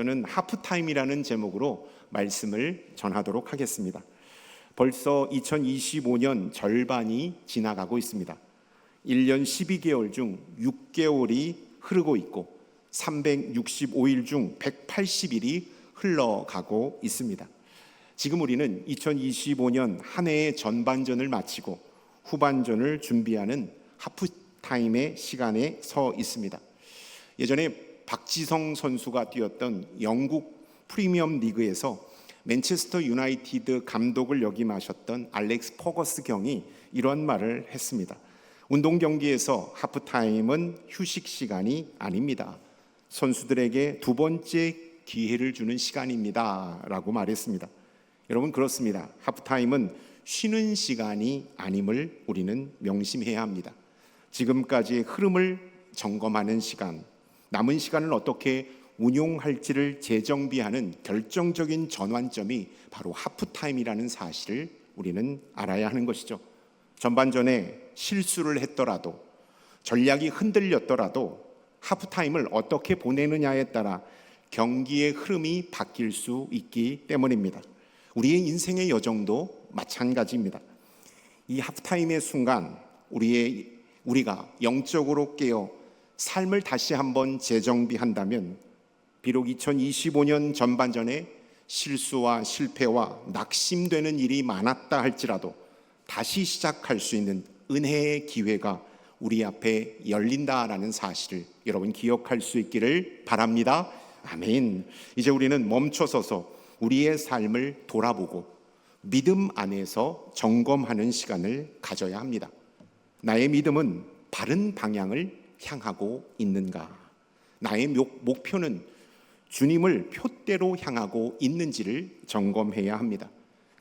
저는 하프타임이라는 제목으로 말씀을 전하도록 하겠습니다. 벌써 2025년 절반이 지나가고 있습니다. 1년 12개월 중 6개월이 흐르고 있고 365일 중 180일이 흘러가고 있습니다. 지금 우리는 2025년 한 해의 전반전을 마치고 후반전을 준비하는 하프타임의 시간에 서 있습니다. 예전에 박지성 선수가 뛰었던 영국 프리미엄 리그에서 맨체스터 유나이티드 감독을 역임하셨던 알렉스 퍼거스 경이 이런 말을 했습니다. 운동 경기에서 하프타임은 휴식 시간이 아닙니다. 선수들에게 두 번째 기회를 주는 시간입니다 라고 말했습니다. 여러분, 그렇습니다. 하프타임은 쉬는 시간이 아님을 우리는 명심해야 합니다. 지금까지의 흐름을 점검하는 시간, 남은 시간을 어떻게 운용할지를 재정비하는 결정적인 전환점이 바로 하프타임이라는 사실을 우리는 알아야 하는 것이죠. 전반전에 실수를 했더라도, 전략이 흔들렸더라도 하프타임을 어떻게 보내느냐에 따라 경기의 흐름이 바뀔 수 있기 때문입니다. 우리의 인생의 여정도 마찬가지입니다. 이 하프타임의 순간 우리가 영적으로 깨어 삶을 다시 한번 재정비한다면 비록 2025년 전반전에 실수와 실패와 낙심되는 일이 많았다 할지라도 다시 시작할 수 있는 은혜의 기회가 우리 앞에 열린다라는 사실을 여러분 기억할 수 있기를 바랍니다. 아멘. 이제 우리는 멈춰서서 우리의 삶을 돌아보고 믿음 안에서 점검하는 시간을 가져야 합니다. 나의 믿음은 바른 방향을 향하고 있는가? 나의 목표는 주님을 표대로 향하고 있는지를 점검해야 합니다.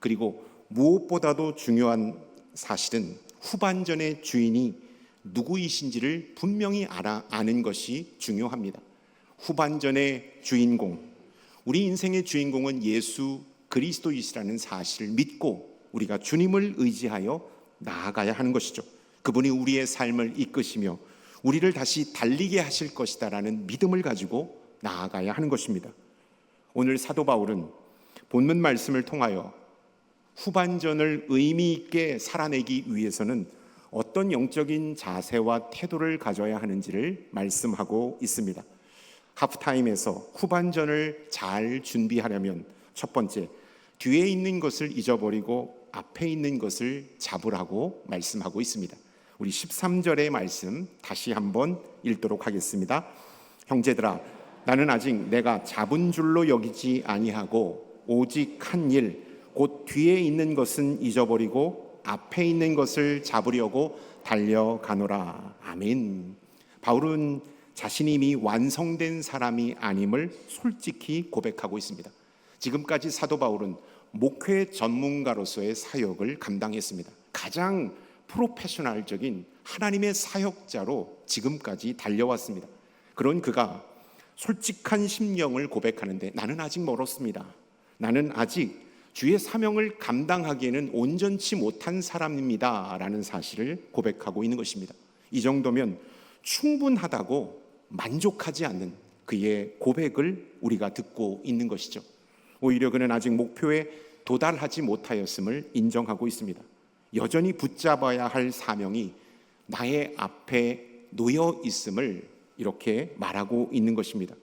그리고 무엇보다도 중요한 사실은 후반전의 주인이 누구이신지를 분명히 아는 것이 중요합니다. 후반전의 주인공, 우리 인생의 주인공은 예수 그리스도이시라는 사실을 믿고 우리가 주님을 의지하여 나아가야 하는 것이죠. 그분이 우리의 삶을 이끄시며 우리를 다시 달리게 하실 것이다라는 믿음을 가지고 나아가야 하는 것입니다. 오늘 사도 바울은 본문 말씀을 통하여 후반전을 의미 있게 살아내기 위해서는 어떤 영적인 자세와 태도를 가져야 하는지를 말씀하고 있습니다. 하프타임에서 후반전을 잘 준비하려면 첫 번째, 뒤에 있는 것을 잊어버리고 앞에 있는 것을 잡으라고 말씀하고 있습니다. 우리 13절의 말씀 다시 한번 읽도록 하겠습니다. 형제들아, 나는 아직 내가 잡은 줄로 여기지 아니하고 오직 한 일, 곧 뒤에 있는 것은 잊어버리고 앞에 있는 것을 잡으려고 달려가노라. 아멘. 바울은 자신이 이미 완성된 사람이 아님을 솔직히 고백하고 있습니다. 지금까지 사도 바울은 목회 전문가로서의 사역을 감당했습니다. 가장 프로페셔널적인 하나님의 사역자로 지금까지 달려왔습니다. 그런 그가 솔직한 심령을 고백하는데 나는 아직 멀었습니다. 나는 아직 주의 사명을 감당하기에는 온전치 못한 사람입니다 라는 사실을 고백하고 있는 것입니다. 이 정도면 충분하다고 만족하지 않는 그의 고백을 우리가 듣고 있는 것이죠. 오히려 그는 아직 목표에 도달하지 못하였음을 인정하고 있습니다. 여전히 붙잡아야 할 사명이 나의 앞에 놓여 있음을 이렇게 말하고 있는 것입니다.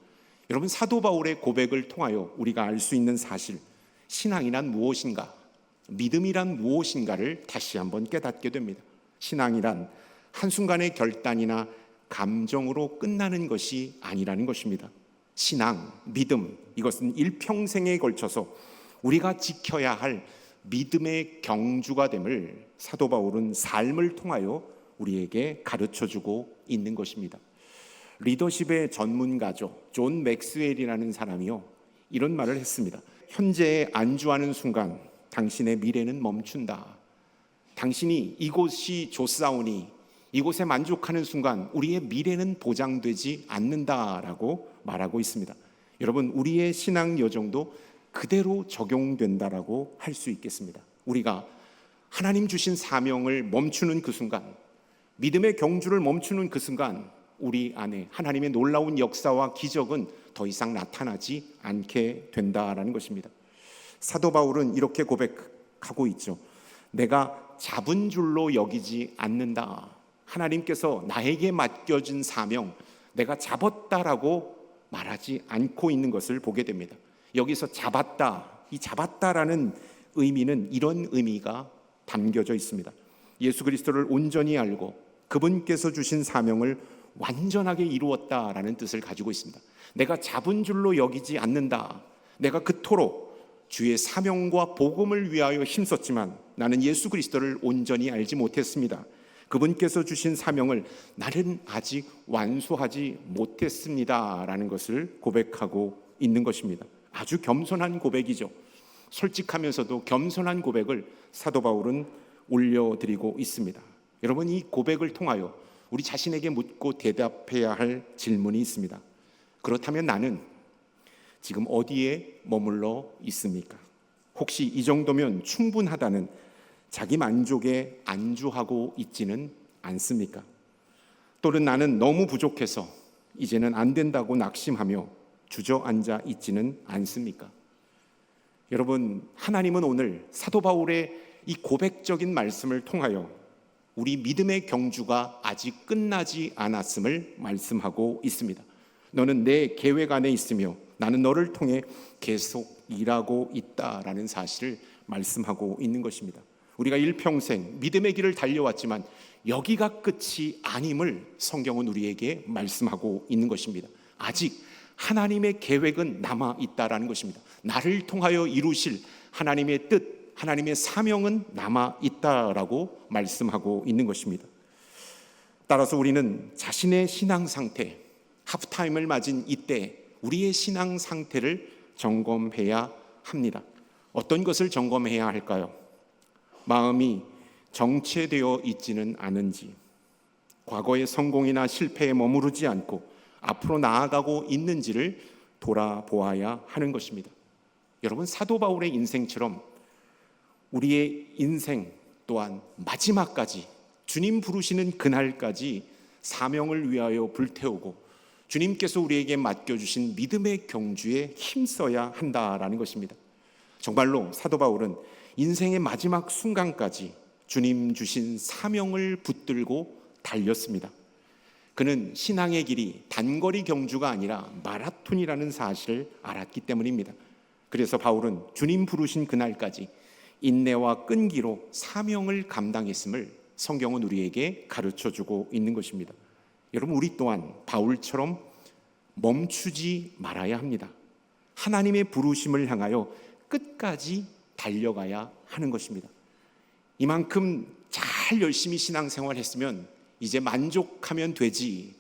여러분, 사도 바울의 고백을 통하여 우리가 알 수 있는 사실, 신앙이란 무엇인가, 믿음이란 무엇인가를 다시 한번 깨닫게 됩니다. 신앙이란 한순간의 결단이나 감정으로 끝나는 것이 아니라는 것입니다. 신앙, 믿음, 이것은 일평생에 걸쳐서 우리가 지켜야 할 믿음의 경주가 됨을 사도 바울은 삶을 통하여 우리에게 가르쳐주고 있는 것입니다. 리더십의 전문가죠. 존 맥스웰이라는 사람이요, 이런 말을 했습니다. 현재에 안주하는 순간 당신의 미래는 멈춘다. 당신이 이곳이 좋사오니 이곳에 만족하는 순간 우리의 미래는 보장되지 않는다라고 말하고 있습니다. 여러분, 우리의 신앙 여정도 그대로 적용된다라고 할 수 있겠습니다. 우리가 하나님 주신 사명을 멈추는 그 순간, 믿음의 경주를 멈추는 그 순간 우리 안에 하나님의 놀라운 역사와 기적은 더 이상 나타나지 않게 된다라는 것입니다. 사도 바울은 이렇게 고백하고 있죠. 내가 잡은 줄로 여기지 않는다. 하나님께서 나에게 맡겨준 사명, 내가 잡았다라고 말하지 않고 있는 것을 보게 됩니다. 여기서 잡았다, 이 잡았다라는 의미는 이런 의미가 담겨져 있습니다. 예수 그리스도를 온전히 알고 그분께서 주신 사명을 완전하게 이루었다라는 뜻을 가지고 있습니다. 내가 잡은 줄로 여기지 않는다. 내가 그토록 주의 사명과 복음을 위하여 힘썼지만 나는 예수 그리스도를 온전히 알지 못했습니다. 그분께서 주신 사명을 나는 아직 완수하지 못했습니다라는 것을 고백하고 있는 것입니다. 아주 겸손한 고백이죠. 솔직하면서도 겸손한 고백을 사도 바울은 올려드리고 있습니다. 여러분, 이 고백을 통하여 우리 자신에게 묻고 대답해야 할 질문이 있습니다. 그렇다면 나는 지금 어디에 머물러 있습니까? 혹시 이 정도면 충분하다는 자기 만족에 안주하고 있지는 않습니까? 또는 나는 너무 부족해서 이제는 안 된다고 낙심하며 주저앉아 있지는 않습니까? 여러분, 하나님은 오늘 사도 바울의 이 고백적인 말씀을 통하여 우리 믿음의 경주가 아직 끝나지 않았음을 말씀하고 있습니다. 너는 내 계획 안에 있으며 나는 너를 통해 계속 일하고 있다라는 사실을 말씀하고 있는 것입니다. 우리가 일평생 믿음의 길을 달려왔지만 여기가 끝이 아님을 성경은 우리에게 말씀하고 있는 것입니다. 아직 하나님의 계획은 남아 있다라는 것입니다. 나를 통하여 이루실 하나님의 뜻, 하나님의 사명은 남아 있다라고 말씀하고 있는 것입니다. 따라서 우리는 자신의 신앙 상태, 하프타임을 맞은 이때 우리의 신앙 상태를 점검해야 합니다. 어떤 것을 점검해야 할까요? 마음이 정체되어 있지는 않은지, 과거의 성공이나 실패에 머무르지 않고 앞으로 나아가고 있는지를 돌아보아야 하는 것입니다. 여러분, 사도 바울의 인생처럼 우리의 인생 또한 마지막까지 주님 부르시는 그날까지 사명을 위하여 불태우고 주님께서 우리에게 맡겨주신 믿음의 경주에 힘써야 한다라는 것입니다. 정말로 사도 바울은 인생의 마지막 순간까지 주님 주신 사명을 붙들고 달렸습니다. 그는 신앙의 길이 단거리 경주가 아니라 마라톤이라는 사실을 알았기 때문입니다. 그래서 바울은 주님 부르신 그날까지 인내와 끈기로 사명을 감당했음을 성경은 우리에게 가르쳐주고 있는 것입니다. 여러분, 우리 또한 바울처럼 멈추지 말아야 합니다. 하나님의 부르심을 향하여 끝까지 달려가야 하는 것입니다. 이만큼 잘 열심히 신앙생활 했으면 이제 만족하면 되지,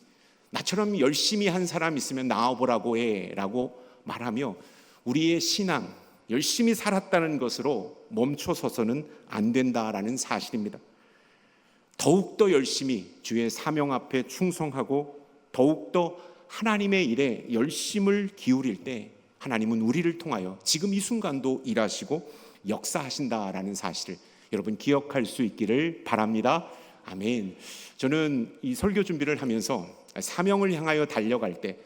나처럼 열심히 한 사람 있으면 나와보라고 해 라고 말하며 우리의 신앙, 열심히 살았다는 것으로 멈춰서서는 안 된다라는 사실입니다. 더욱더 열심히 주의 사명 앞에 충성하고 더욱더 하나님의 일에 열심을 기울일 때 하나님은 우리를 통하여 지금 이 순간도 일하시고 역사하신다라는 사실을 여러분 기억할 수 있기를 바랍니다. 아멘. 저는 이 설교 준비를 하면서 사명을 향하여 달려갈 때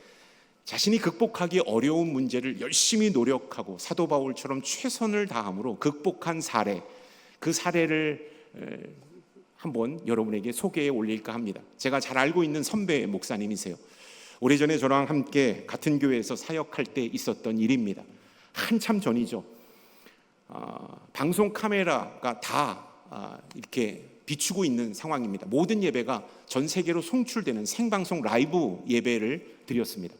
자신이 극복하기 어려운 문제를 열심히 노력하고 사도 바울처럼 최선을 다함으로 극복한 사례, 그 사례를 한번 여러분에게 소개해 올릴까 합니다. 제가 잘 알고 있는 선배 목사님이세요. 오래전에 저랑 함께 같은 교회에서 사역할 때 있었던 일입니다. 한참 전이죠. 방송 카메라가 다 이렇게 비추고 있는 상황입니다. 모든 예배가 전 세계로 송출되는 생방송 라이브 예배를 드렸습니다.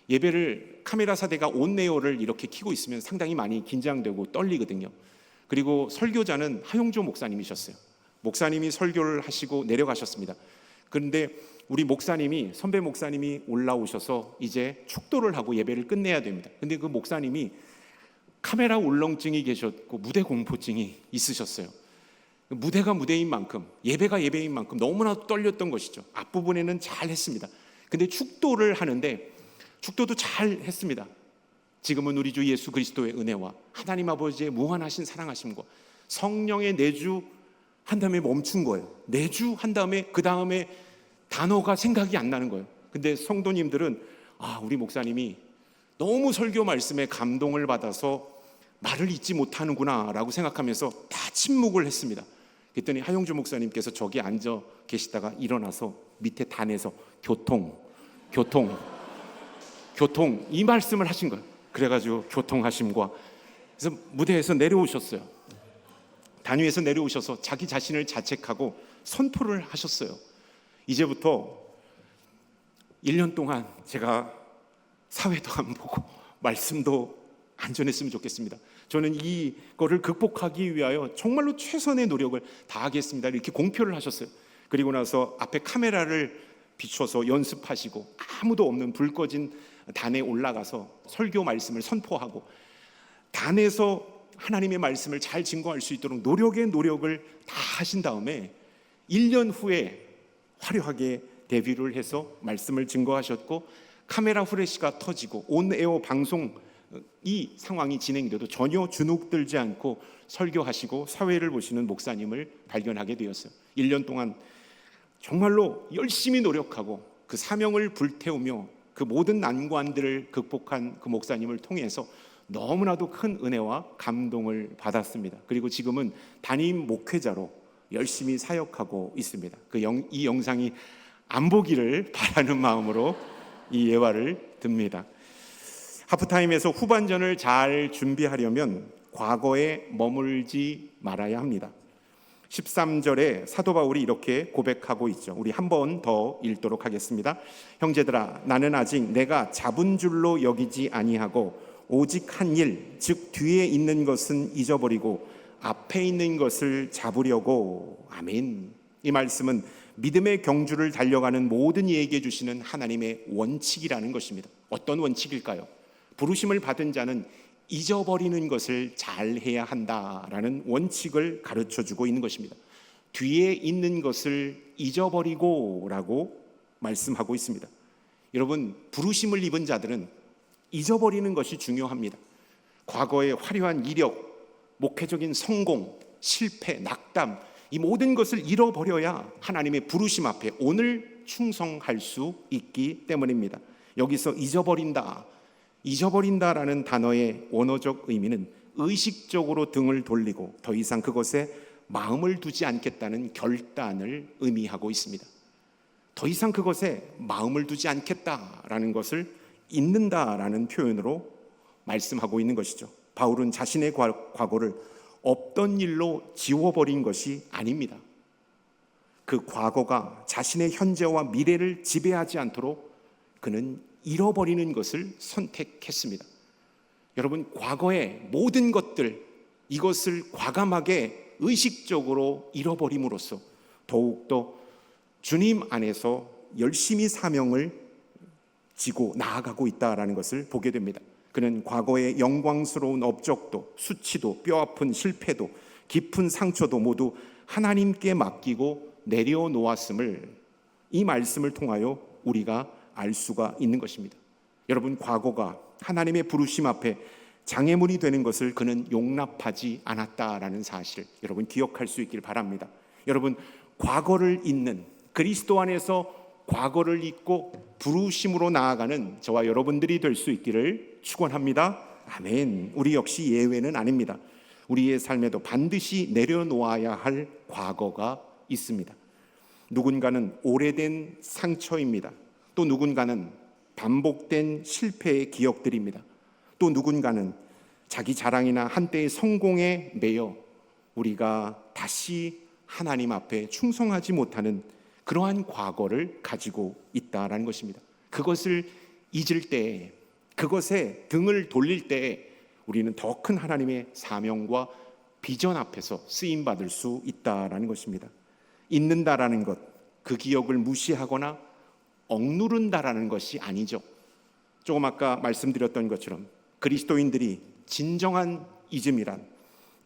예배를 카메라 사대가 온에어를 이렇게 켜고 있으면 상당히 많이 긴장되고 떨리거든요. 그리고 설교자는 하용조 목사님이셨어요. 목사님이 설교를 하시고 내려가셨습니다. 그런데 우리 목사님이, 선배 목사님이 올라오셔서 이제 축도를 하고 예배를 끝내야 됩니다. 근데 그 목사님이 카메라 울렁증이 계셨고 무대 공포증이 있으셨어요. 무대가 무대인 만큼, 예배가 예배인 만큼 너무나 떨렸던 것이죠. 앞부분에는 잘 했습니다. 근데 축도를 하는데 축도도 잘 했습니다. 지금은 우리 주 예수 그리스도의 은혜와 하나님 아버지의 무한하신 사랑하심과 성령의 내주 한 다음에 멈춘 거예요. 내주 한 다음에 그 다음에 단어가 생각이 안 나는 거예요. 근데 성도님들은 우리 목사님이 너무 설교 말씀에 감동을 받아서 말을 잇지 못하는구나 라고 생각하면서 다 침묵을 했습니다. 그랬더니 하용주 목사님께서 저기 앉아 계시다가 일어나서 밑에 단에서 교통 이 말씀을 하신 거예요. 그래가지고 교통하심과, 그래서 무대에서 내려오셨어요. 단 위에서 내려오셔서 자기 자신을 자책하고 선포를 하셨어요. 이제부터 1년 동안 제가 사회도 안 보고 말씀도 안 전했으면 좋겠습니다. 저는 이거를 극복하기 위하여 정말로 최선의 노력을 다하겠습니다. 이렇게 공표를 하셨어요. 그리고 나서 앞에 카메라를 비춰서 연습하시고 아무도 없는 불 꺼진 단에 올라가서 설교 말씀을 선포하고 단에서 하나님의 말씀을 잘 증거할 수 있도록 노력을 다 하신 다음에 1년 후에 화려하게 데뷔를 해서 말씀을 증거하셨고, 카메라 후레쉬가 터지고 온에어 방송 이 상황이 진행돼도 전혀 주눅들지 않고 설교하시고 사회를 보시는 목사님을 발견하게 되었어요. 1년 동안 정말로 열심히 노력하고 그 사명을 불태우며 그 모든 난관들을 극복한 그 목사님을 통해서 너무나도 큰 은혜와 감동을 받았습니다. 그리고 지금은 담임 목회자로 열심히 사역하고 있습니다. 이 영상이 안 보기를 바라는 마음으로 이 예화를 듭니다. 하프타임에서 후반전을 잘 준비하려면 과거에 머물지 말아야 합니다. 13절에 사도 바울이 이렇게 고백하고 있죠. 우리 한 번 더 읽도록 하겠습니다. 형제들아, 나는 아직 내가 잡은 줄로 여기지 아니하고 오직 한 일, 즉 뒤에 있는 것은 잊어버리고 앞에 있는 것을 잡으려고. 아멘. 이 말씀은 믿음의 경주를 달려가는 모든 이에게 주시는 하나님의 원칙이라는 것입니다. 어떤 원칙일까요? 부르심을 받은 자는 잊어버리는 것을 잘 해야 한다라는 원칙을 가르쳐주고 있는 것입니다. 뒤에 있는 것을 잊어버리고 라고 말씀하고 있습니다. 여러분, 부르심을 입은 자들은 잊어버리는 것이 중요합니다. 과거의 화려한 이력, 목회적인 성공, 실패, 낙담, 이 모든 것을 잃어버려야 하나님의 부르심 앞에 오늘 충성할 수 있기 때문입니다. 여기서 잊어버린다라는 단어의 원어적 의미는 의식적으로 등을 돌리고 더 이상 그것에 마음을 두지 않겠다는 결단을 의미하고 있습니다. 더 이상 그것에 마음을 두지 않겠다라는 것을 잊는다라는 표현으로 말씀하고 있는 것이죠. 바울은 자신의 과거를 없던 일로 지워버린 것이 아닙니다. 그 과거가 자신의 현재와 미래를 지배하지 않도록 그는 잃어버리는 것을 선택했습니다. 여러분, 과거의 모든 것들, 이것을 과감하게 의식적으로 잃어버림으로써 더욱더 주님 안에서 열심히 사명을 지고 나아가고 있다는 것을 보게 됩니다. 그는 과거의 영광스러운 업적도, 수치도, 뼈아픈 실패도, 깊은 상처도 모두 하나님께 맡기고 내려놓았음을 이 말씀을 통하여 우리가 알 수가 있는 것입니다. 여러분, 과거가 하나님의 부르심 앞에 장애물이 되는 것을 그는 용납하지 않았다라는 사실, 여러분 기억할 수 있길 바랍니다. 여러분, 과거를 잊는, 그리스도 안에서 과거를 잊고 부르심으로 나아가는 저와 여러분들이 될 수 있기를 축원합니다. 아멘. 우리 역시 예외는 아닙니다. 우리의 삶에도 반드시 내려놓아야 할 과거가 있습니다. 누군가는 오래된 상처입니다. 또 누군가는 반복된 실패의 기억들입니다. 또 누군가는 자기 자랑이나 한때의 성공에 매여 우리가 다시 하나님 앞에 충성하지 못하는 그러한 과거를 가지고 있다라는 것입니다. 그것을 잊을 때, 그것에 등을 돌릴 때 우리는 더 큰 하나님의 사명과 비전 앞에서 쓰임받을 수 있다라는 것입니다. 잊는다라는 것, 그 기억을 무시하거나 억누른다라는 것이 아니죠. 조금 아까 말씀드렸던 것처럼 그리스도인들이 진정한 잊음이란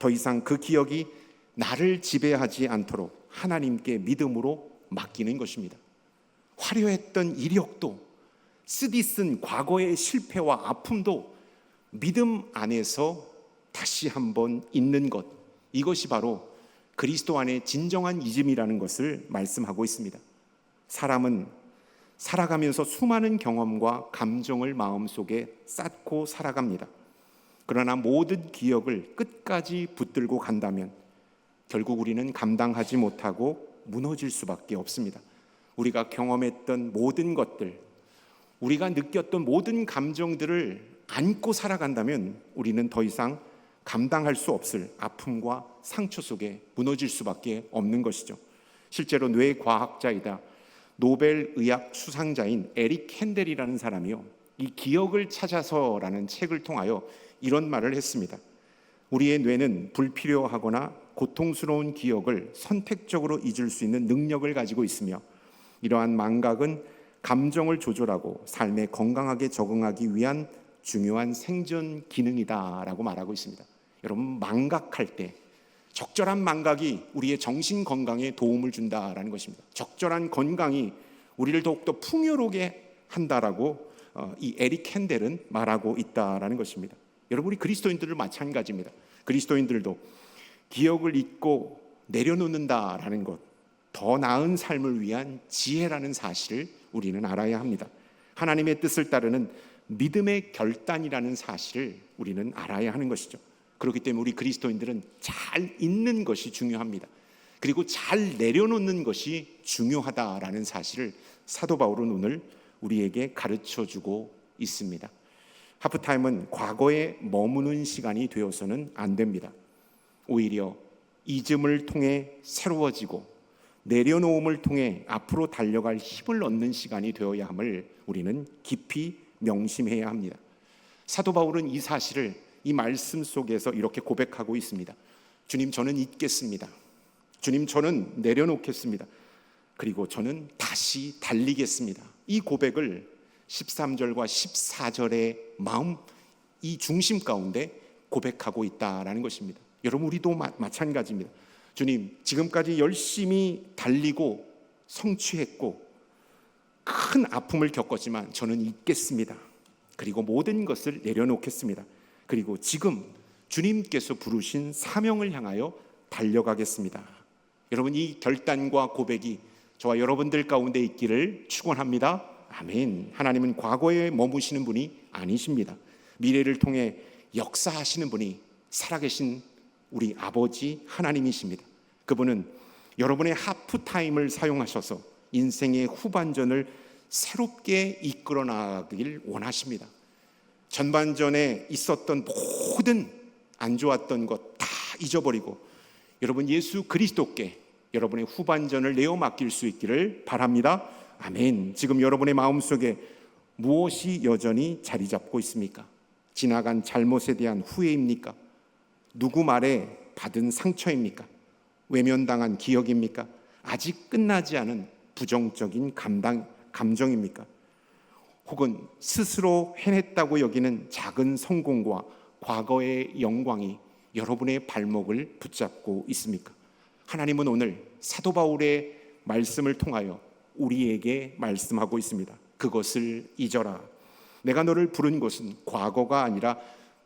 더 이상 그 기억이 나를 지배하지 않도록 하나님께 믿음으로 맡기는 것입니다. 화려했던 이력도, 쓰디쓴 과거의 실패와 아픔도 믿음 안에서 다시 한번 잊는 것, 이것이 바로 그리스도 안의 진정한 잊음이라는 것을 말씀하고 있습니다. 사람은 살아가면서 수많은 경험과 감정을 마음속에 쌓고 살아갑니다. 그러나 모든 기억을 끝까지 붙들고 간다면 결국 우리는 감당하지 못하고 무너질 수밖에 없습니다. 우리가 경험했던 모든 것들, 우리가 느꼈던 모든 감정들을 안고 살아간다면 우리는 더 이상 감당할 수 없을 아픔과 상처 속에 무너질 수밖에 없는 것이죠. 실제로 뇌과학자이다 노벨 의학 수상자인 에릭 캔델이라는 사람이요, 이 기억을 찾아서라는 책을 통하여 이런 말을 했습니다. 우리의 뇌는 불필요하거나 고통스러운 기억을 선택적으로 잊을 수 있는 능력을 가지고 있으며 이러한 망각은 감정을 조절하고 삶에 건강하게 적응하기 위한 중요한 생존 기능이다라고 말하고 있습니다. 여러분, 망각할 때 적절한 망각이 우리의 정신 건강에 도움을 준다라는 것입니다. 적절한 건강이 우리를 더욱더 풍요롭게 한다라고 이 에릭 캔델은 말하고 있다라는 것입니다. 여러분, 우리 그리스도인들도 마찬가지입니다. 그리스도인들도 기억을 잊고 내려놓는다라는 것, 더 나은 삶을 위한 지혜라는 사실을 우리는 알아야 합니다. 하나님의 뜻을 따르는 믿음의 결단이라는 사실을 우리는 알아야 하는 것이죠. 그렇기 때문에 우리 그리스도인들은 잘 잊는 것이 중요합니다. 그리고 잘 내려놓는 것이 중요하다라는 사실을 사도 바울은 오늘 우리에게 가르쳐주고 있습니다. 하프타임은 과거에 머무는 시간이 되어서는 안 됩니다. 오히려 잊음을 통해 새로워지고 내려놓음을 통해 앞으로 달려갈 힘을 얻는 시간이 되어야 함을 우리는 깊이 명심해야 합니다. 사도 바울은 이 사실을 이 말씀 속에서 이렇게 고백하고 있습니다. 주님, 저는 잊겠습니다. 주님, 저는 내려놓겠습니다. 그리고 저는 다시 달리겠습니다. 이 고백을 13절과 14절의 마음, 이 중심 가운데 고백하고 있다라는 것입니다. 여러분, 우리도 마찬가지입니다. 주님, 지금까지 열심히 달리고 성취했고 큰 아픔을 겪었지만 저는 잊겠습니다. 그리고 모든 것을 내려놓겠습니다. 그리고 지금 주님께서 부르신 사명을 향하여 달려가겠습니다. 여러분, 이 결단과 고백이 저와 여러분들 가운데 있기를 축원합니다. 아멘. 하나님은 과거에 머무시는 분이 아니십니다. 미래를 통해 역사하시는 분이 살아계신 우리 아버지 하나님이십니다. 그분은 여러분의 하프타임을 사용하셔서 인생의 후반전을 새롭게 이끌어 나가길 원하십니다. 전반전에 있었던 모든 안 좋았던 것 다 잊어버리고 여러분 예수 그리스도께 여러분의 후반전을 내어 맡길 수 있기를 바랍니다. 아멘. 지금 여러분의 마음속에 무엇이 여전히 자리 잡고 있습니까? 지나간 잘못에 대한 후회입니까? 누구 말에 받은 상처입니까? 외면당한 기억입니까? 아직 끝나지 않은 부정적인 감정입니까? 혹은 스스로 해냈다고 여기는 작은 성공과 과거의 영광이 여러분의 발목을 붙잡고 있습니까? 하나님은 오늘 사도 바울의 말씀을 통하여 우리에게 말씀하고 있습니다. 그것을 잊어라. 내가 너를 부른 것은 과거가 아니라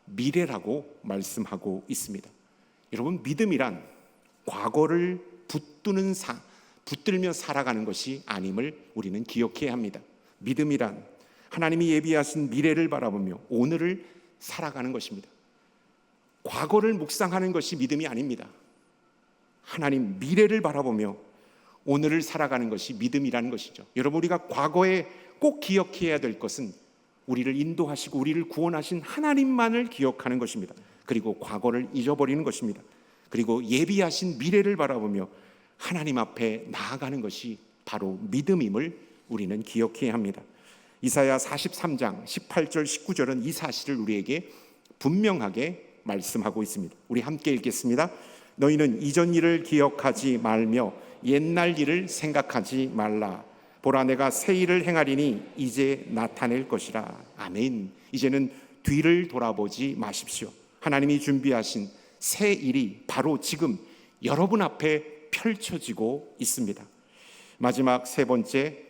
미래라고 말씀하고 있습니다. 여러분, 믿음이란 과거를 붙들며 살아가는 것이 아님을 우리는 기억해야 합니다. 믿음이란 하나님이 예비하신 미래를 바라보며 오늘을 살아가는 것입니다. 과거를 묵상하는 것이 믿음이 아닙니다. 하나님 미래를 바라보며 오늘을 살아가는 것이 믿음이라는 것이죠. 여러분, 우리가 과거에 꼭 기억해야 될 것은 우리를 인도하시고 우리를 구원하신 하나님만을 기억하는 것입니다. 그리고 과거를 잊어버리는 것입니다. 그리고 예비하신 미래를 바라보며 하나님 앞에 나아가는 것이 바로 믿음임을 우리는 기억해야 합니다. 이사야 43장 18절 19절은 이 사실을 우리에게 분명하게 말씀하고 있습니다. 우리 함께 읽겠습니다. 너희는 이전 일을 기억하지 말며 옛날 일을 생각하지 말라. 보라, 내가 새 일을 행하리니 이제 나타낼 것이라. 아멘. 이제는 뒤를 돌아보지 마십시오. 하나님이 준비하신 새 일이 바로 지금 여러분 앞에 펼쳐지고 있습니다. 마지막 세 번째,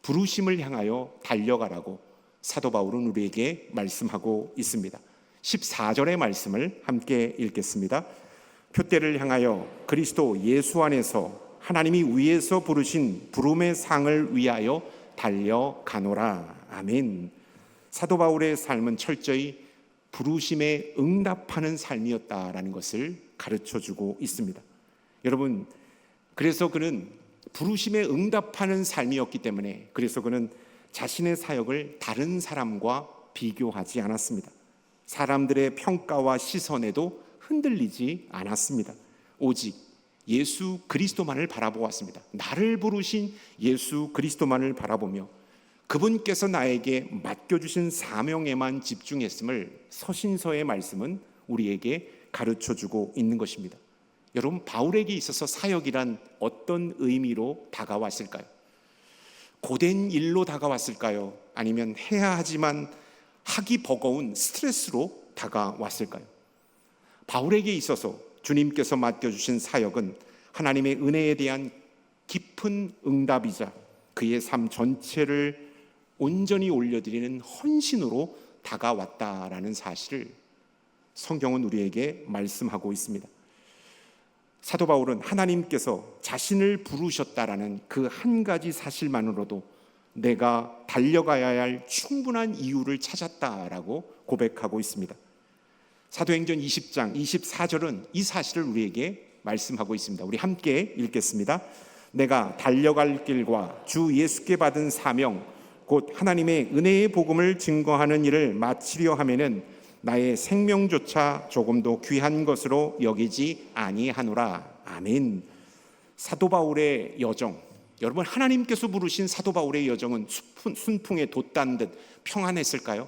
부르심을 향하여 달려가라고 사도 바울은 우리에게 말씀하고 있습니다. 14절의 말씀을 함께 읽겠습니다. 표대를 향하여 그리스도 예수 안에서 하나님이 위에서 부르신 부름의 상을 위하여 달려가노라. 아멘. 사도 바울의 삶은 철저히 부르심에 응답하는 삶이었다라는 것을 가르쳐주고 있습니다. 여러분, 그래서 그는 부르심에 응답하는 삶이었기 때문에, 그래서 그는 자신의 사역을 다른 사람과 비교하지 않았습니다. 사람들의 평가와 시선에도 흔들리지 않았습니다. 오직 예수 그리스도만을 바라보았습니다. 나를 부르신 예수 그리스도만을 바라보며 그분께서 나에게 맡겨주신 사명에만 집중했음을 서신서의 말씀은 우리에게 가르쳐주고 있는 것입니다. 여러분, 바울에게 있어서 사역이란 어떤 의미로 다가왔을까요? 고된 일로 다가왔을까요? 아니면 해야 하지만 하기 버거운 스트레스로 다가왔을까요? 바울에게 있어서 주님께서 맡겨주신 사역은 하나님의 은혜에 대한 깊은 응답이자 그의 삶 전체를 온전히 올려드리는 헌신으로 다가왔다라는 사실을 성경은 우리에게 말씀하고 있습니다. 사도 바울은 하나님께서 자신을 부르셨다라는 그 한 가지 사실만으로도 내가 달려가야 할 충분한 이유를 찾았다라고 고백하고 있습니다. 사도행전 20장 24절은 이 사실을 우리에게 말씀하고 있습니다. 우리 함께 읽겠습니다. 내가 달려갈 길과 주 예수께 받은 사명 곧 하나님의 은혜의 복음을 증거하는 일을 마치려 하면은 나의 생명조차 조금도 귀한 것으로 여기지 아니하노라. 아멘. 사도 바울의 여정, 여러분, 하나님께서 부르신 사도 바울의 여정은 순풍에 돛단 듯 평안했을까요?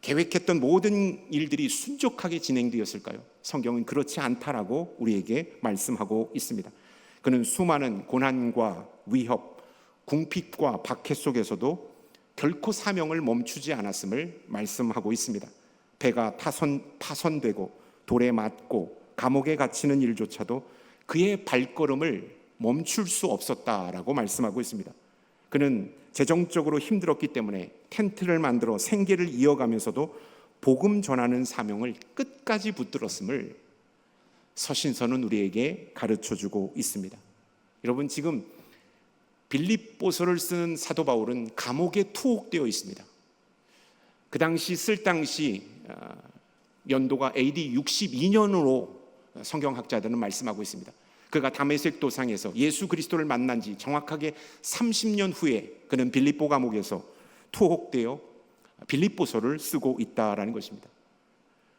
계획했던 모든 일들이 순적하게 진행되었을까요? 성경은 그렇지 않다라고 우리에게 말씀하고 있습니다. 그는 수많은 고난과 위협, 궁핍과 박해 속에서도 결코 사명을 멈추지 않았음을 말씀하고 있습니다. 배가 파손되고 돌에 맞고 감옥에 갇히는 일조차도 그의 발걸음을 멈출 수 없었다라고 말씀하고 있습니다. 그는 재정적으로 힘들었기 때문에 텐트를 만들어 생계를 이어가면서도 복음 전하는 사명을 끝까지 붙들었음을 서신서는 우리에게 가르쳐주고 있습니다. 여러분, 지금 빌립보서를 쓴 사도 바울은 감옥에 투옥되어 있습니다. 그 당시 쓸 당시 연도가 AD 62년으로 성경학자들은 말씀하고 있습니다. 그가 다메섹 도상에서 예수 그리스도를 만난 지 정확하게 30년 후에 그는 빌립보 감옥에서 투옥되어 빌립보서를 쓰고 있다라는 것입니다.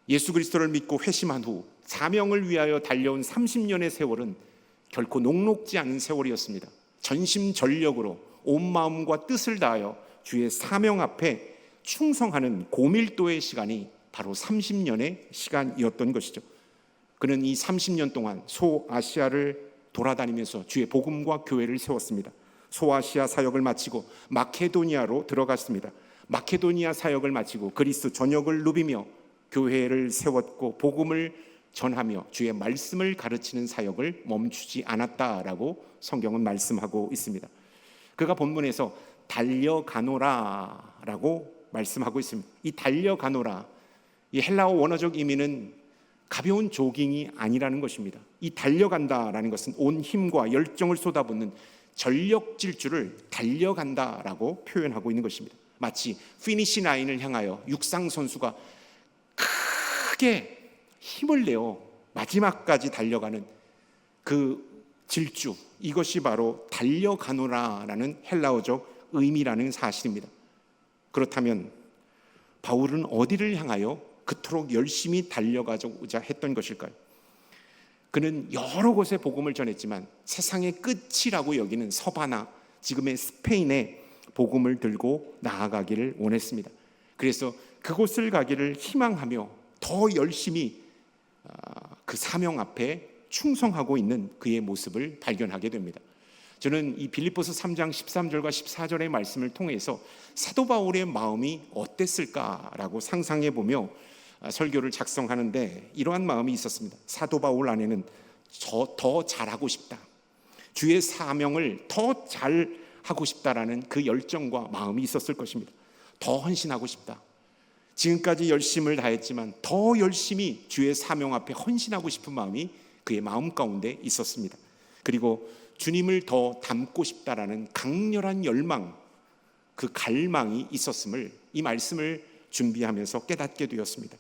예수 그리스도를 믿고 회심한 후 사명을 위하여 달려온 30년의 세월은 결코 녹록지 않은 세월이었습니다. 전심전력으로 온 마음과 뜻을 다하여 주의 사명 앞에 충성하는 고밀도의 시간이 바로 30년의 시간이었던 것이죠. 그는 이 30년 동안 소아시아를 돌아다니면서 주의 복음과 교회를 세웠습니다. 소아시아 사역을 마치고 마케도니아로 들어갔습니다. 마케도니아 사역을 마치고 그리스 전역을 누비며 교회를 세웠고 복음을 전하며 주의 말씀을 가르치는 사역을 멈추지 않았다라고 성경은 말씀하고 있습니다. 그가 본문에서 달려가노라라고 말씀하고 있습니다. 이 달려가노라, 이 헬라어 원어적 의미는 가벼운 조깅이 아니라는 것입니다. 이 달려간다라는 것은 온 힘과 열정을 쏟아붓는 전력 질주를 달려간다라고 표현하고 있는 것입니다. 마치 피니시 라인을 향하여 육상 선수가 크게 힘을 내어 마지막까지 달려가는 그 질주, 이것이 바로 달려가노라라는 헬라어적 의미라는 사실입니다. 그렇다면 바울은 어디를 향하여 그토록 열심히 달려가고자 했던 것일까요? 그는 여러 곳에 복음을 전했지만 세상의 끝이라고 여기는 서바나, 지금의 스페인에 복음을 들고 나아가기를 원했습니다. 그래서 그곳을 가기를 희망하며 더 열심히 그 사명 앞에 충성하고 있는 그의 모습을 발견하게 됩니다. 저는 이 빌립보서 3장 13절과 14절의 말씀을 통해서 사도 바울의 마음이 어땠을까라고 상상해 보며 설교를 작성하는데 이러한 마음이 있었습니다. 사도 바울 안에는 더 잘하고 싶다, 주의 사명을 더 잘하고 싶다라는 그 열정과 마음이 있었을 것입니다. 더 헌신하고 싶다, 지금까지 열심을 다했지만 더 열심히 주의 사명 앞에 헌신하고 싶은 마음이 그의 마음 가운데 있었습니다. 그리고 주님을 더 닮고 싶다라는 강렬한 열망, 그 갈망이 있었음을 이 말씀을 준비하면서 깨닫게 되었습니다.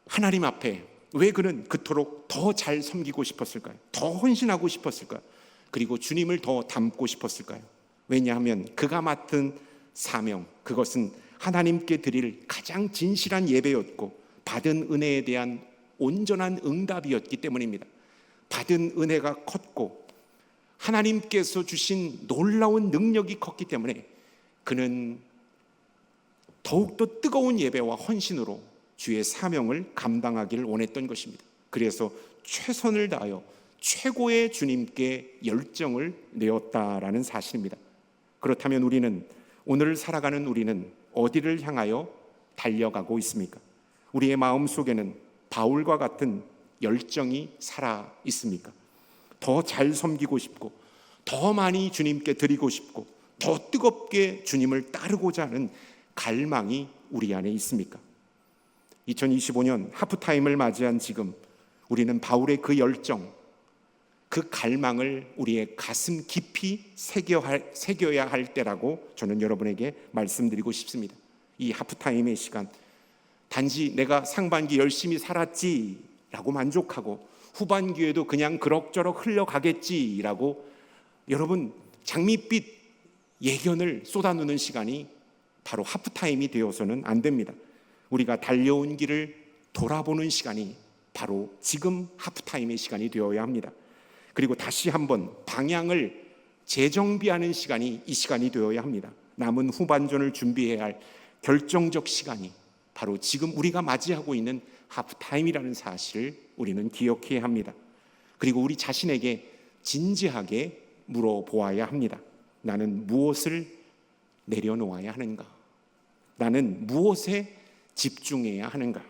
하나님 앞에 왜 그는 그토록 더 잘 섬기고 싶었을까요? 더 헌신하고 싶었을까요? 그리고 주님을 더 닮고 싶었을까요? 왜냐하면 그가 맡은 사명, 그것은 하나님께 드릴 가장 진실한 예배였고 받은 은혜에 대한 온전한 응답이었기 때문입니다. 받은 은혜가 컸고 하나님께서 주신 놀라운 능력이 컸기 때문에 그는 더욱더 뜨거운 예배와 헌신으로 주의 사명을 감당하기를 원했던 것입니다. 그래서 최선을 다하여 최고의 주님께 열정을 내었다라는 사실입니다. 그렇다면 오늘 살아가는 우리는 어디를 향하여 달려가고 있습니까? 우리의 마음 속에는 바울과 같은 열정이 살아 있습니까? 더 잘 섬기고 싶고 더 많이 주님께 드리고 싶고 더 뜨겁게 주님을 따르고자 하는 갈망이 우리 안에 있습니까? 2025년 하프타임을 맞이한 지금 우리는 바울의 그 열정, 그 갈망을 우리의 가슴 깊이 새겨야 할 때라고 저는 여러분에게 말씀드리고 싶습니다. 이 하프타임의 시간, 단지 내가 상반기 열심히 살았지라고 만족하고 후반기에도 그냥 그럭저럭 흘러가겠지라고 여러분 장밋빛 예견을 쏟아놓는 시간이 바로 하프타임이 되어서는 안 됩니다. 우리가 달려온 길을 돌아보는 시간이 바로 지금 하프타임의 시간이 되어야 합니다. 그리고 다시 한번 방향을 재정비하는 시간이 이 시간이 되어야 합니다. 남은 후반전을 준비해야 할 결정적 시간이 바로 지금 우리가 맞이하고 있는 하프타임이라는 사실을 우리는 기억해야 합니다. 그리고 우리 자신에게 진지하게 물어보아야 합니다. 나는 무엇을 내려놓아야 하는가? 나는 무엇에 집중해야 하는가?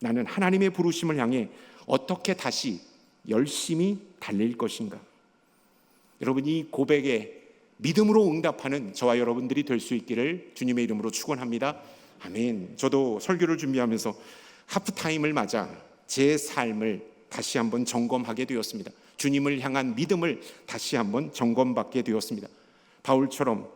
나는 하나님의 부르심을 향해 어떻게 다시 열심히 달릴 것인가? 여러분, 이 고백에 믿음으로 응답하는 저와 여러분들이 될 수 있기를 주님의 이름으로 축원합니다. 아멘. 저도 설교를 준비하면서 하프타임을 맞아 제 삶을 다시 한번 점검하게 되었습니다. 주님을 향한 믿음을 다시 한번 점검받게 되었습니다. 바울처럼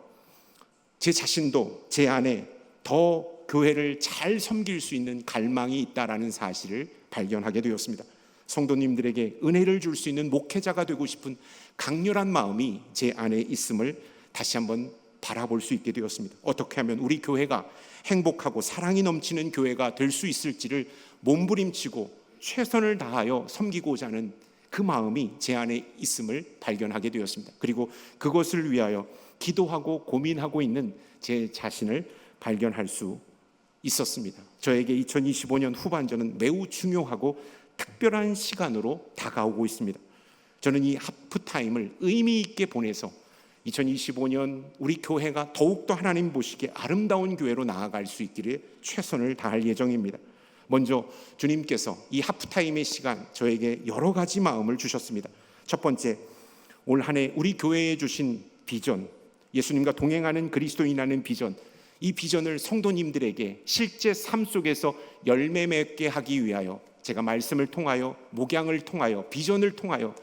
제 자신도 제 안에 더 교회를 잘 섬길 수 있는 갈망이 있다라는 사실을 발견하게 되었습니다. 성도님들에게 은혜를 줄 수 있는 목회자가 되고 싶은 강렬한 마음이 제 안에 있음을 다시 한번 바라볼 수 있게 되었습니다. 어떻게 하면 우리 교회가 행복하고 사랑이 넘치는 교회가 될 수 있을지를 몸부림치고 최선을 다하여 섬기고자 하는 그 마음이 제 안에 있음을 발견하게 되었습니다. 그리고 그것을 위하여 기도하고 고민하고 있는 제 자신을 발견할 수 있었습니다. 저에게 2025년 후반전은 매우 중요하고 특별한 시간으로 다가오고 있습니다. 저는 이 하프타임을 의미 있게 보내서 2025년 우리 교회가 더욱더 하나님 보시기에 아름다운 교회로 나아갈 수 있기를 최선을 다할 예정입니다. 먼저 주님께서 이 하프타임의 시간 저에게 여러 가지 마음을 주셨습니다. 첫 번째, 올 한 해 우리 교회에 주신 비전, 예수님과 동행하는 그리스도인이라는 비전, 이 비전을 성도님들에게 실제 삶 속에서 열매 맺게 하기 위하여 제가 말씀을 통하여, 목양을 통하여, 비전을 통하여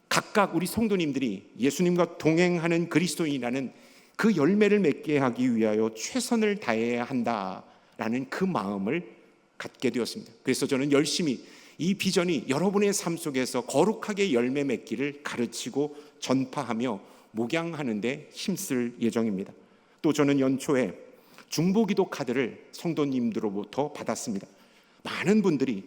각각 우리 성도님들이 예수님과 동행하는 그리스도인이라는 그 열매를 맺게 하기 위하여 최선을 다해야 한다라는 그 마음을 갖게 되었습니다. 그래서 저는 열심히 이 비전이 여러분의 삶 속에서 거룩하게 열매 맺기를 가르치고 전파하며 목양하는 데 힘쓸 예정입니다. 또 저는 연초에 중보기도 카드를 성도님들로부터 받았습니다. 많은 분들이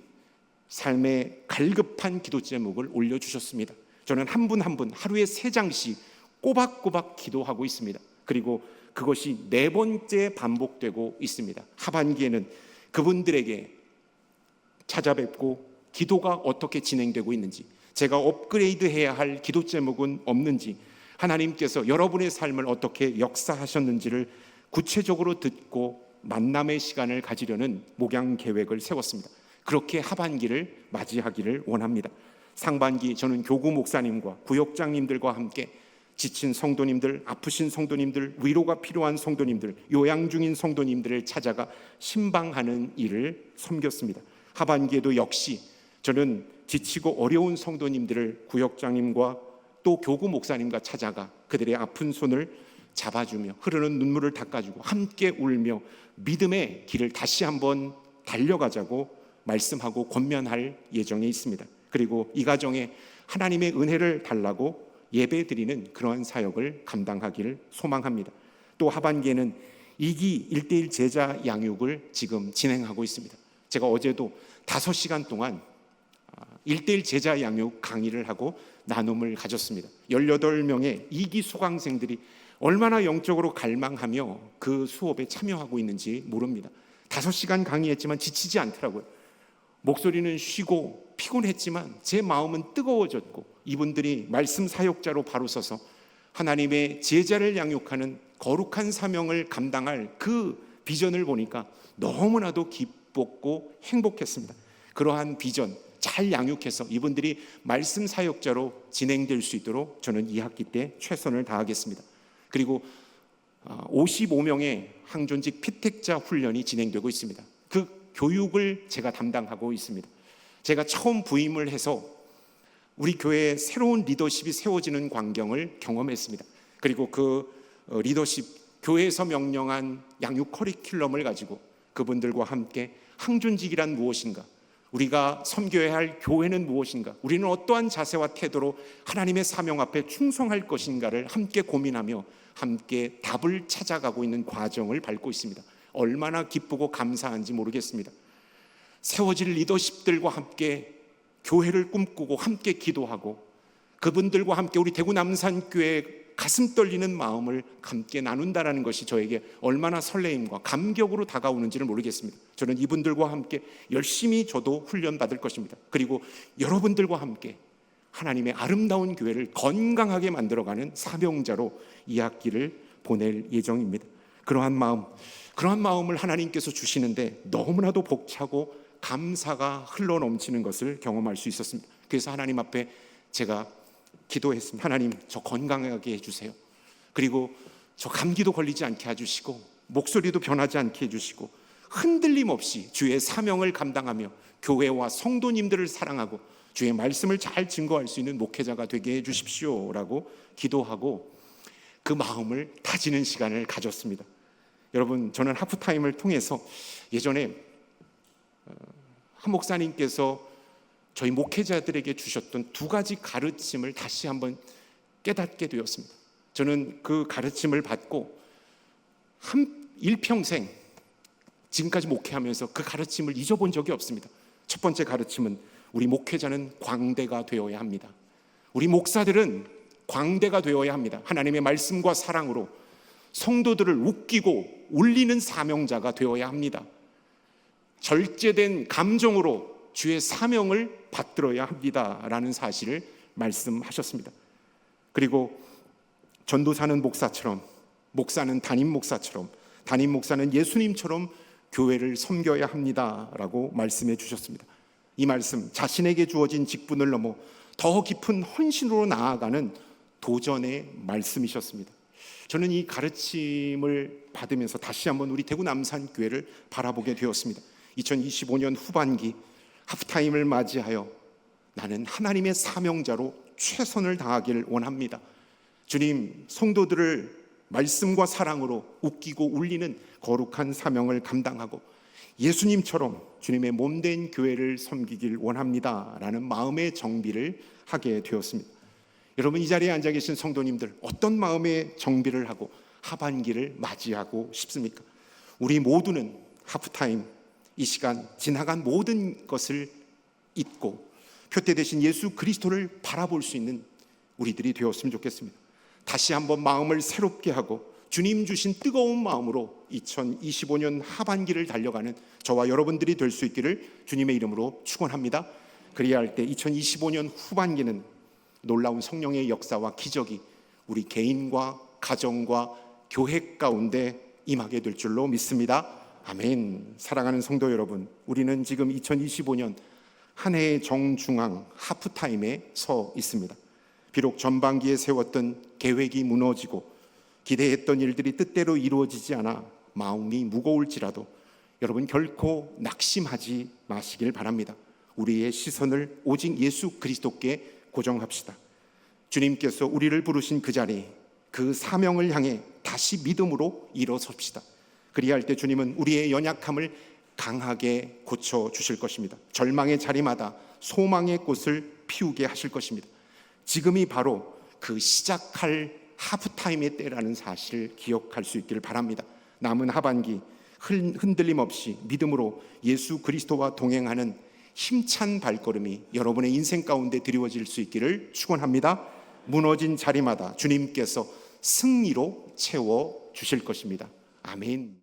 삶의 갈급한 기도 제목을 올려주셨습니다. 저는 한 분 한 분 하루에 3장씩 꼬박꼬박 기도하고 있습니다. 그리고 그것이 4번째 반복되고 있습니다. 하반기에는 그분들에게 찾아뵙고 기도가 어떻게 진행되고 있는지, 제가 업그레이드해야 할 기도 제목은 없는지, 하나님께서 여러분의 삶을 어떻게 역사하셨는지를 구체적으로 듣고 만남의 시간을 가지려는 목양 계획을 세웠습니다. 그렇게 하반기를 맞이하기를 원합니다. 상반기 저는 교구 목사님과 구역장님들과 함께 지친 성도님들, 아프신 성도님들, 위로가 필요한 성도님들, 요양 중인 성도님들을 찾아가 신방하는 일을 섬겼습니다. 하반기에도 역시 저는 지치고 어려운 성도님들을 구역장님과 또 교구 목사님과 찾아가 그들의 아픈 손을 잡아주며 흐르는 눈물을 닦아주고 함께 울며 믿음의 길을 다시 한번 달려가자고 말씀하고 권면할 예정에 있습니다. 그리고 이 가정에 하나님의 은혜를 달라고 예배드리는 그러한 사역을 감당하기를 소망합니다. 또 하반기에는 2기 1:1 제자 양육을 지금 진행하고 있습니다. 제가 어제도 5시간 동안 1:1 제자 양육 강의를 하고 나눔을 가졌습니다. 18명의 2기 수강생들이 얼마나 영적으로 갈망하며 그 수업에 참여하고 있는지 모릅니다. 5시간 강의했지만 지치지 않더라고요. 목소리는 쉬고 피곤했지만 제 마음은 뜨거워졌고, 이분들이 말씀 사역자로 바로 서서 하나님의 제자를 양육하는 거룩한 사명을 감당할 그 비전을 보니까 너무나도 기뻤고 행복했습니다. 그러한 비전 잘 양육해서 이분들이 말씀 사역자로 진행될 수 있도록 저는 2학기 때 최선을 다하겠습니다. 그리고 55명의 항존직 피택자 훈련이 진행되고 있습니다. 그 교육을 제가 담당하고 있습니다. 제가 처음 부임을 해서 우리 교회에 새로운 리더십이 세워지는 광경을 경험했습니다. 그리고 그 리더십, 교회에서 명령한 양육 커리큘럼을 가지고 그분들과 함께 항존직이란 무엇인가, 우리가 섬겨야 할 교회는 무엇인가, 우리는 어떠한 자세와 태도로 하나님의 사명 앞에 충성할 것인가를 함께 고민하며 함께 답을 찾아가고 있는 과정을 밟고 있습니다. 얼마나 기쁘고 감사한지 모르겠습니다. 세워질 리더십들과 함께 교회를 꿈꾸고 함께 기도하고 그분들과 함께 우리 대구 남산교회 가슴 떨리는 마음을 함께 나눈다라는 것이 저에게 얼마나 설레임과 감격으로 다가오는지를 모르겠습니다. 저는 이분들과 함께 열심히 저도 훈련받을 것입니다. 그리고 여러분들과 함께 하나님의 아름다운 교회를 건강하게 만들어가는 사명자로 이 학기를 보낼 예정입니다. 그러한 마음을 하나님께서 주시는데 너무나도 벅차고 감사가 흘러넘치는 것을 경험할 수 있었습니다. 그래서 하나님 앞에 제가 기도했습니다. 하나님, 저 건강하게 해주세요. 그리고 저 감기도 걸리지 않게 해주시고 목소리도 변하지 않게 해주시고 흔들림 없이 주의 사명을 감당하며 교회와 성도님들을 사랑하고 주의 말씀을 잘 증거할 수 있는 목회자가 되게 해주십시오라고 기도하고 그 마음을 다지는 시간을 가졌습니다. 여러분, 저는 하프타임을 통해서 예전에 한 목사님께서 저희 목회자들에게 주셨던 2가지 가르침을 다시 한번 깨닫게 되었습니다. 저는 그 가르침을 받고 일평생 지금까지 목회하면서 그 가르침을 잊어본 적이 없습니다. 첫 번째 가르침은 우리 목회자는 광대가 되어야 합니다. 우리 목사들은 광대가 되어야 합니다. 하나님의 말씀과 사랑으로 성도들을 웃기고 울리는 사명자가 되어야 합니다. 절제된 감정으로 주의 사명을 받들어야 합니다라는 사실을 말씀하셨습니다. 그리고 전도사는 목사처럼, 목사는 담임 목사처럼, 담임 목사는 예수님처럼 교회를 섬겨야 합니다라고 말씀해 주셨습니다. 이 말씀, 자신에게 주어진 직분을 넘어 더 깊은 헌신으로 나아가는 도전의 말씀이셨습니다. 저는 이 가르침을 받으면서 다시 한번 우리 대구 남산교회를 바라보게 되었습니다. 2025년 후반기 하프타임을 맞이하여 나는 하나님의 사명자로 최선을 다하기를 원합니다. 주님, 성도들을 말씀과 사랑으로 웃기고 울리는 거룩한 사명을 감당하고 예수님처럼 주님의 몸된 교회를 섬기길 원합니다 라는 마음의 정비를 하게 되었습니다. 여러분, 이 자리에 앉아 계신 성도님들, 어떤 마음의 정비를 하고 하반기를 맞이하고 싶습니까? 우리 모두는 하프타임, 이 시간 지나간 모든 것을 잊고 표대 되신 예수 그리스도를 바라볼 수 있는 우리들이 되었으면 좋겠습니다. 다시 한번 마음을 새롭게 하고 주님 주신 뜨거운 마음으로 2025년 하반기를 달려가는 저와 여러분들이 될 수 있기를 주님의 이름으로 축원합니다. 그래야 할 때 2025년 후반기는 놀라운 성령의 역사와 기적이 우리 개인과 가정과 교회 가운데 임하게 될 줄로 믿습니다. 아멘. 사랑하는 성도 여러분, 우리는 지금 2025년 한 해의 정중앙 하프타임에 서 있습니다. 비록 전반기에 세웠던 계획이 무너지고 기대했던 일들이 뜻대로 이루어지지 않아 마음이 무거울지라도 여러분, 결코 낙심하지 마시길 바랍니다. 우리의 시선을 오직 예수 그리스도께 고정합시다. 주님께서 우리를 부르신 그 자리, 그 사명을 향해 다시 믿음으로 일어섭시다. 그리할 때 주님은 우리의 연약함을 강하게 고쳐 주실 것입니다. 절망의 자리마다 소망의 꽃을 피우게 하실 것입니다. 지금이 바로 그 시작할 하프타임의 때라는 사실을 기억할 수 있기를 바랍니다. 남은 하반기 흔들림 없이 믿음으로 예수 그리스도와 동행하는 힘찬 발걸음이 여러분의 인생 가운데 드리워질 수 있기를 축원합니다. 무너진 자리마다 주님께서 승리로 채워 주실 것입니다. 아멘.